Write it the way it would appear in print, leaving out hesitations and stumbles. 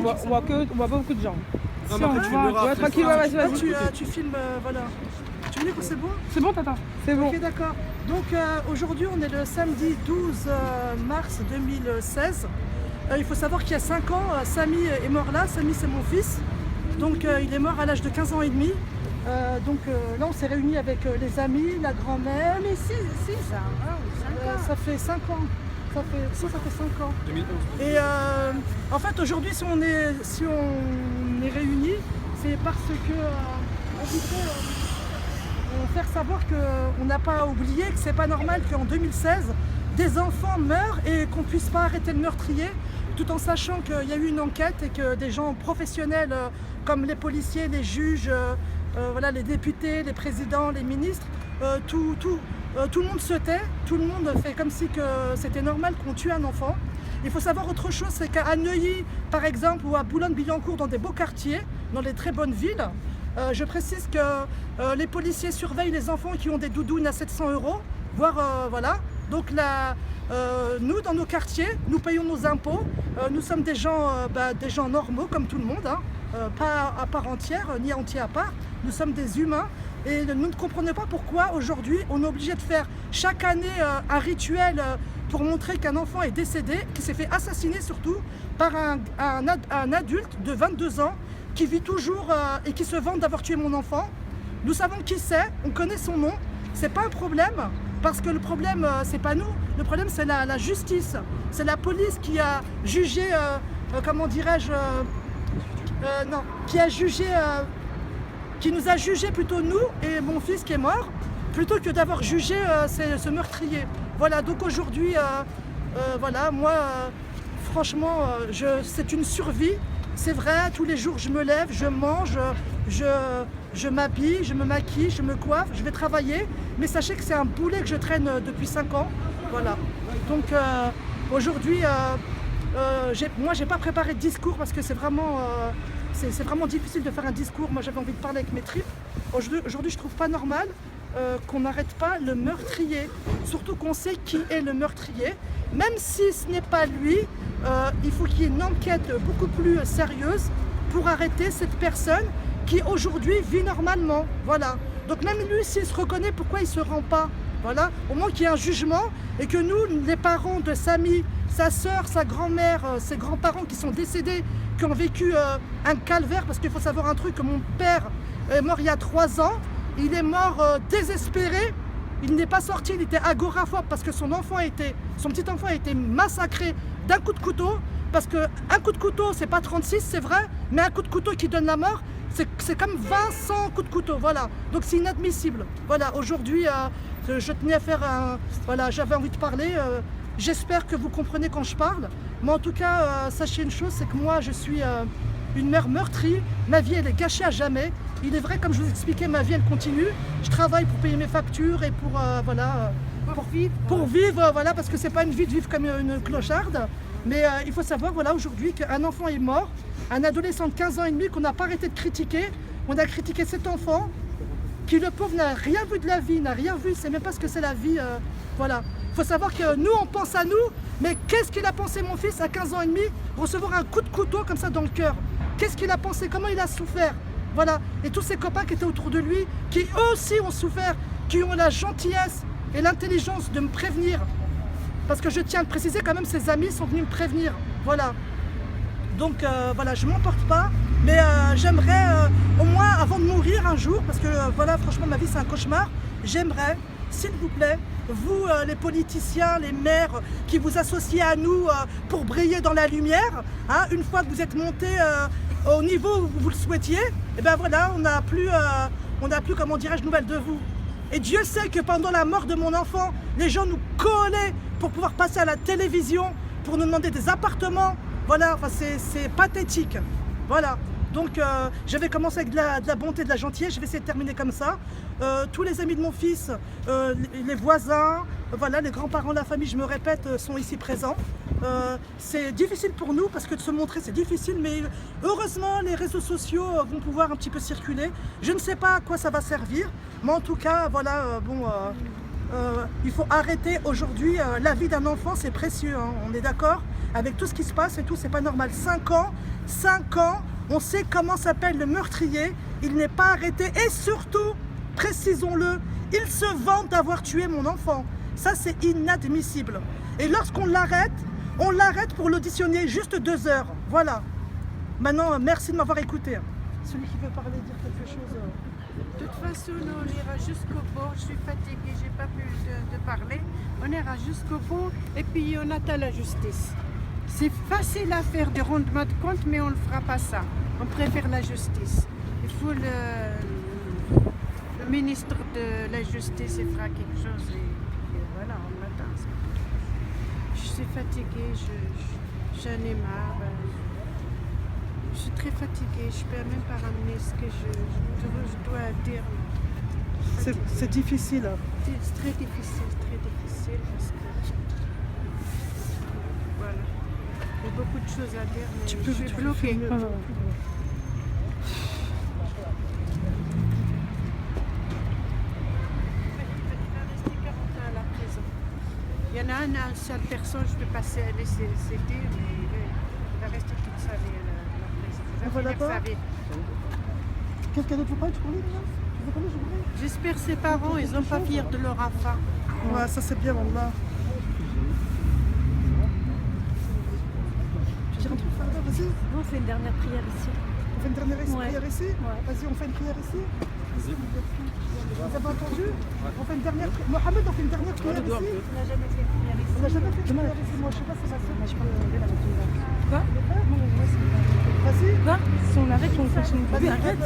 On voit pas beaucoup de gens. Non, Si mais on après, tu voit, filmeras ouais, après, tranquille, ça. ouais, vas-y. Tu filmes, voilà. Tu me dis que c'est bon? C'est bon, Tata? C'est bon. Ok, d'accord. Donc aujourd'hui, on est le samedi 12 mars 2016. Il faut savoir qu'il y a 5 ans, Samy est mort là. Samy, c'est mon fils. Donc il est mort à l'âge de 15 ans et demi. Là, on s'est réunis avec les amis, la grand-mère. Mais si, ça, Ça fait 5 ans. Ça fait 5 ans. 2011. Et en fait, aujourd'hui, si on est réunis, c'est parce que on voudrait faire savoir qu'on n'a pas oublié que c'est pas normal qu'en 2016, des enfants meurent et qu'on puisse pas arrêter le meurtrier, tout en sachant qu'il y a eu une enquête et que des gens professionnels comme les policiers, les juges, voilà, les députés, les présidents, les ministres, tout le monde se tait, tout le monde fait comme si que c'était normal qu'on tue un enfant. Il faut savoir autre chose, c'est qu'à Neuilly, par exemple, ou à Boulogne-Billancourt, dans des beaux quartiers, dans les très bonnes villes, je précise que les policiers surveillent les enfants qui ont des doudounes à 700 €, voire voilà. Donc là, nous, dans nos quartiers, nous payons nos impôts. Nous sommes des gens normaux, comme tout le monde, hein, pas à part entière, ni entier à part. Nous sommes des humains. Et nous ne comprenons pas pourquoi aujourd'hui on est obligé de faire chaque année un rituel pour montrer qu'un enfant est décédé, qui s'est fait assassiner surtout par un adulte de 22 ans qui vit toujours et qui se vante d'avoir tué mon enfant. Nous savons qui c'est, on connaît son nom, c'est pas un problème parce que le problème c'est pas nous, le problème c'est la justice, c'est la police qui a jugé, comment dirais-je, qui nous a jugé plutôt nous et mon fils qui est mort, plutôt que d'avoir jugé ce meurtrier. Voilà, donc aujourd'hui, voilà, moi, franchement, c'est une survie. C'est vrai, tous les jours je me lève, je mange, je m'habille, je me maquille, je me coiffe, je vais travailler. Mais sachez que c'est un boulet que je traîne depuis 5 ans. Voilà. Donc aujourd'hui, moi j'ai pas préparé de discours parce que c'est vraiment difficile de faire un discours. Moi j'avais envie de parler avec mes tripes. Aujourd'hui je trouve pas normal qu'on n'arrête pas le meurtrier. Surtout qu'on sait qui est le meurtrier. Même si ce n'est pas lui, il faut qu'il y ait une enquête beaucoup plus sérieuse pour arrêter cette personne qui aujourd'hui vit normalement. Voilà. Donc même lui, s'il se reconnaît, pourquoi il ne se rend pas? Voilà. Au moins qu'il y ait un jugement et que nous, les parents de Samy, sa sœur, sa grand-mère, ses grands-parents qui sont décédés, qui ont vécu un calvaire, parce qu'il faut savoir un truc, que mon père est mort il y a 3 ans, il est mort désespéré, il n'est pas sorti, il était agoraphobe parce que son petit enfant a été massacré d'un coup de couteau, parce qu'un coup de couteau, c'est pas 36, c'est vrai, mais un coup de couteau qui donne la mort, c'est comme 100 coups de couteau, voilà. Donc c'est inadmissible. Voilà, aujourd'hui, je tenais à faire voilà, j'avais envie de parler. J'espère que vous comprenez quand je parle. Mais en tout cas, sachez une chose, c'est que moi, je suis une mère meurtrie. Ma vie, elle est gâchée à jamais. Il est vrai, comme je vous expliquais, ma vie, elle continue. Je travaille pour payer mes factures et pour, voilà, pour vivre, voilà, parce que c'est pas une vie de vivre comme une clocharde. Mais il faut savoir, voilà, aujourd'hui, qu'un enfant est mort, un adolescent de 15 ans et demi qu'on n'a pas arrêté de critiquer. On a critiqué cet enfant, qui le pauvre n'a rien vu de la vie, n'a rien vu, c'est même pas ce que c'est la vie, voilà. Il faut savoir que nous, on pense à nous, mais qu'est-ce qu'il a pensé mon fils à 15 ans et demi, recevoir un coup de couteau comme ça dans le cœur? Qu'est-ce qu'il a pensé? Comment il a souffert? Voilà. Et tous ses copains qui étaient autour de lui, qui eux aussi ont souffert, qui ont la gentillesse et l'intelligence de me prévenir. Parce que je tiens à le préciser, quand même, ses amis sont venus me prévenir. Voilà. Donc voilà, je ne m'emporte pas, mais j'aimerais au moins avant de mourir un jour, parce que voilà, franchement ma vie c'est un cauchemar, j'aimerais, s'il vous plaît, vous les politiciens, les maires qui vous associez à nous pour briller dans la lumière, hein, une fois que vous êtes montés au niveau où vous le souhaitiez, et ben voilà, on n'a plus, comment dirais-je, nouvelles de vous. Et Dieu sait que pendant la mort de mon enfant, les gens nous collaient pour pouvoir passer à la télévision, pour nous demander des appartements. Voilà, enfin, c'est pathétique. Voilà. Donc j'avais commencé avec de la bonté, de la gentillesse, je vais essayer de terminer comme ça. Tous les amis de mon fils, les voisins, voilà, les grands-parents, la famille, je me répète, sont ici présents. C'est difficile pour nous parce que de se montrer c'est difficile, mais heureusement les réseaux sociaux vont pouvoir un petit peu circuler. Je ne sais pas à quoi ça va servir, mais en tout cas, voilà, il faut arrêter aujourd'hui. La vie d'un enfant c'est précieux, hein, on est d'accord. Avec tout ce qui se passe et tout, c'est pas normal. 5 ans, on sait comment s'appelle le meurtrier, il n'est pas arrêté et surtout, précisons-le, il se vante d'avoir tué mon enfant. Ça, c'est inadmissible. Et lorsqu'on l'arrête, on l'arrête pour l'auditionner juste 2 heures. Voilà. Maintenant, merci de m'avoir écouté. Celui qui veut parler, dire quelque chose. De toute façon, nous, on ira jusqu'au bout. Je suis fatiguée, j'ai pas pu de parler. On ira jusqu'au bout et puis on attend la justice. C'est facile à faire du rendement de compte, mais on ne fera pas ça. On préfère la justice. Il faut le ministre de la justice il fera quelque chose et voilà, on attend. Je suis fatiguée, j'en ai marre. Je suis très fatiguée, je ne peux même pas ramener ce que je dois dire. C'est difficile. C'est très difficile parce que voilà. Il y a beaucoup de choses à dire, mais je suis bloquée. Il y en a une seule personne, je peux passer à laisser dire, mais il va rester toute sa vie à la prison. Voilà pas. Quelqu'un d'autre vous parle, tu connais déjà? Tu veux parler, je voudrais. J'espère que ses parents, ils n'ont pas fiers de leur enfant. Ouais, ça c'est bien, Wallah. Tu dis un truc, Farda, vas-y. On fait une dernière prière ici. On fait une dernière prière ici? Ouais. Vas-y, on fait une prière ici. Vous avez entendu? On fait une dernière prière. Mohamed, on fait une dernière prière ici. On n'a jamais fait une prière ici. On n'a jamais fait de prière ici. Moi, je sais pas, c'est ma soeur. Quoi Vas-y. Quoi? Si on arrête, on continue. Vas-y, arrête.